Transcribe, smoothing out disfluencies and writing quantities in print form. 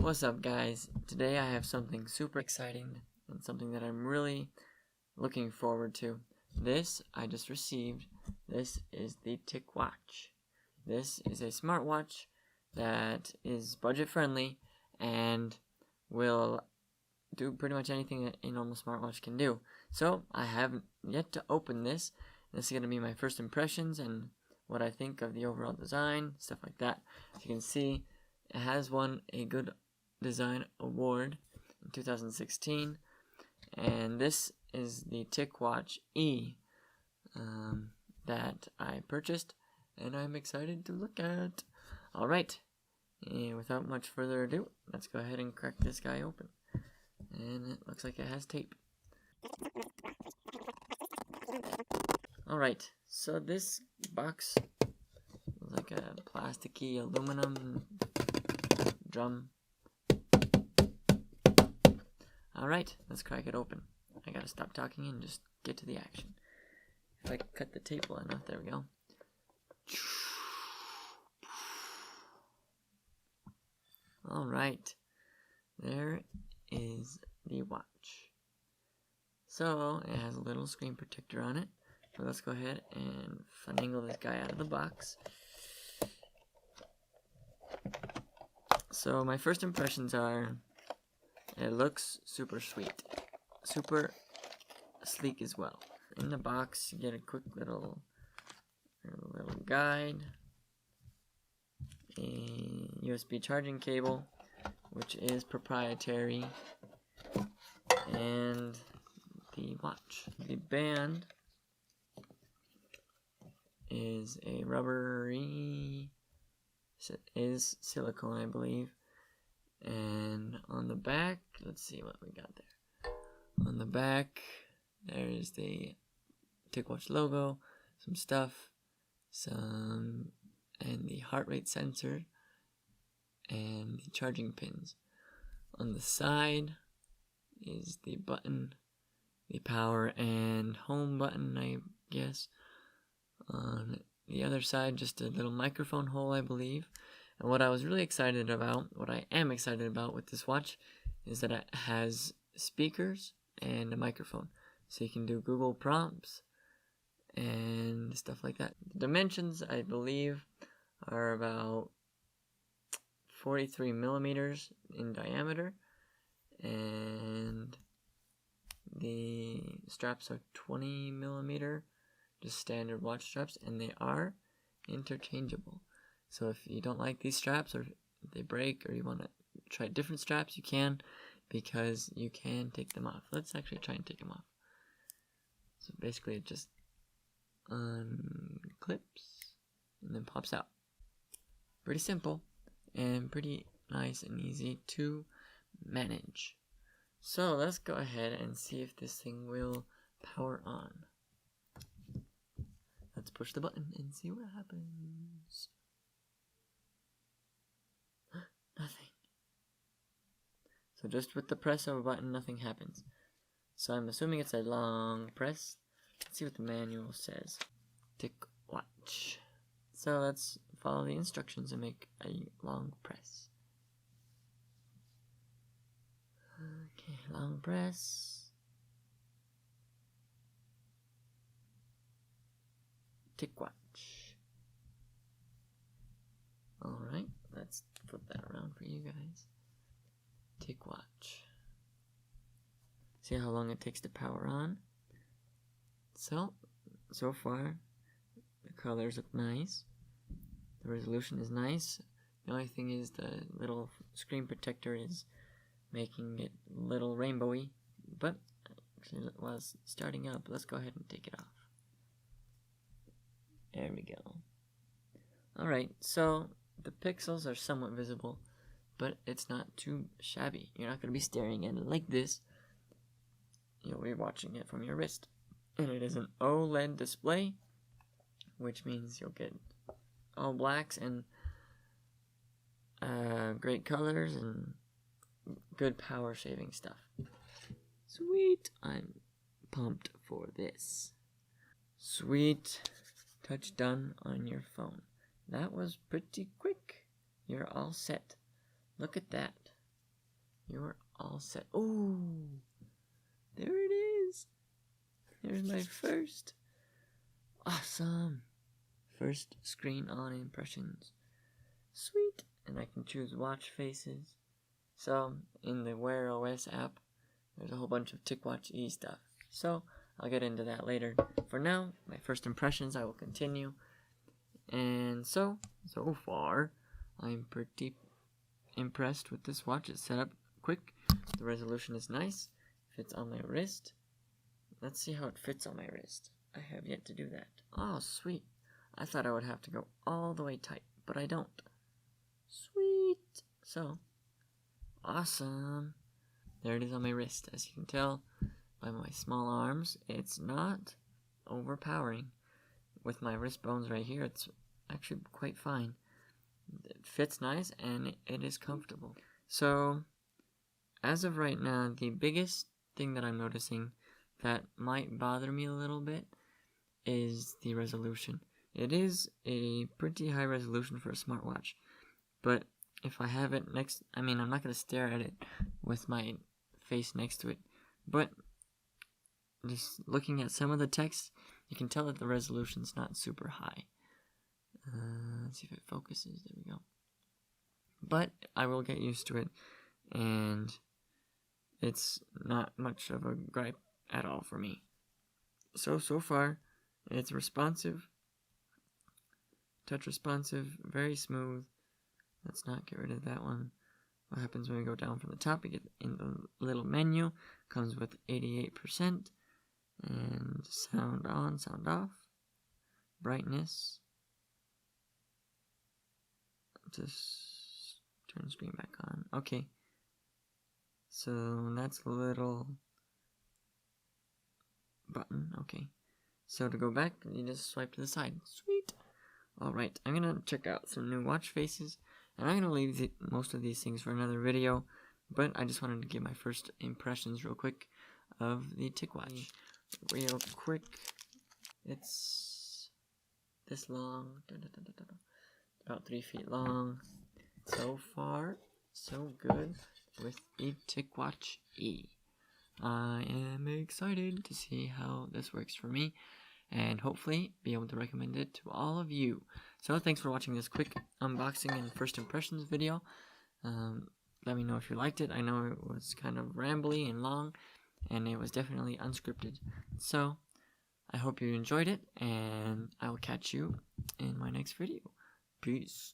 What's up, guys? Today I have something super exciting and something that I'm really looking forward to. This I just received. This is the Ticwatch. This is a smartwatch that is budget friendly and will do pretty much anything that a normal smartwatch can do. So I haven't yet to open this. This is going to be my first impressions and what I think of the overall design, stuff like that. As you can see, it has won a Good Design Award in 2016, and this is the Ticwatch E that I purchased, and I'm excited to look at. Alright, without much further ado, let's go ahead and crack this guy open. And it looks like it has tape. Alright, so this box is like a plasticky aluminum drum. Alright, let's crack it open. I gotta stop talking and just get to the action. If I cut the tape well enough, there we go. Alright, there is the watch. So, it has a little screen protector on it. So let's go ahead and finagle this guy out of the box. So my first impressions are, it looks super sweet. Super sleek as well. In the box, you get a quick little guide, a USB charging cable, which is proprietary, and the watch. The band is a rubbery, is silicone, I believe. And on the back, let's see what we got there. On the back, there is the Ticwatch logo, some stuff, and the heart rate sensor, and the charging pins. On the side is the button, the power and home button, I guess. On the other side, just a little microphone hole, I believe. And what I was really excited about, what I am excited about with this watch, is that it has speakers and a microphone. So you can do Google prompts and stuff like that. The dimensions, I believe, are about 43 millimeters in diameter. And the straps are 20 millimeter, just standard watch straps, and they are interchangeable. So if you don't like these straps, or if they break, or you want to try different straps, you can, because you can take them off. Let's actually try and take them off. So basically it just unclips and then pops out. Pretty simple and pretty nice and easy to manage. So let's go ahead and see if this thing will power on. Let's push the button and see what happens. Nothing. So just with the press of a button, nothing happens. So I'm assuming it's a long press. Let's see what the manual says. Ticwatch. So let's follow the instructions and make a long press. Okay, long press. Ticwatch. Alright, let's flip that around for you guys. Ticwatch. See how long it takes to power on? So far, the colors look nice. The resolution is nice. The only thing is the little screen protector is making it a little rainbowy. But actually, while it's starting up, let's go ahead and take it off. There we go. Alright, so the pixels are somewhat visible, but it's not too shabby. You're not going to be staring at it like this. You'll be watching it from your wrist. And it is an OLED display, which means you'll get all blacks and great colors and good power saving stuff. Sweet. I'm pumped for this. Sweet. Touch done on your phone. That was pretty quick. You're all set. Look at that. you're all set. Oh, there it is. There's my first. Awesome. First screen on impressions. Sweet. And I can choose watch faces. So, in the Wear OS app, there's a whole bunch of Ticwatch E stuff. So, I'll get into that later. For now, my first impressions, I will continue. And so far, I'm pretty impressed with this watch. It's set up quick. The resolution is nice. Fits on my wrist. Let's see how it fits on my wrist. I have yet to do that. Oh, sweet. I thought I would have to go all the way tight, but I don't. Sweet. So, awesome. There it is on my wrist. As you can tell by my small arms, it's not overpowering. With my wrist bones right here, it's actually quite fine. It fits nice and it is comfortable. So, as of right now, the biggest thing that I'm noticing that might bother me a little bit is the resolution. It is a pretty high resolution for a smartwatch, but if I have it next, I'm not going to stare at it with my face next to it, but just looking at some of the text, you can tell that the resolution's not super high. Let's see if it focuses. There we go. But I will get used to it, and it's not much of a gripe at all for me. So far, it's responsive, touch responsive, very smooth. Let's not get rid of that one. What happens when we go down from the top? We get in the little menu, comes with 88%, and sound on, sound off, brightness. Just turn screen back on. Okay. So that's a little button. Okay. So to go back, you just swipe to the side. Sweet. Alright, I'm going to check out some new watch faces. And I'm going to leave most of these things for another video. But I just wanted to give my first impressions real quick of the Ticwatch. Real quick. It's this long. About 3 feet long. So far, so good with the Ticwatch E. I am excited to see how this works for me, and hopefully be able to recommend it to all of you. So thanks for watching this quick unboxing and first impressions video. Let me know if you liked it. I know it was kind of rambly and long, and it was definitely unscripted. So I hope you enjoyed it, and I will catch you in my next video. Peace.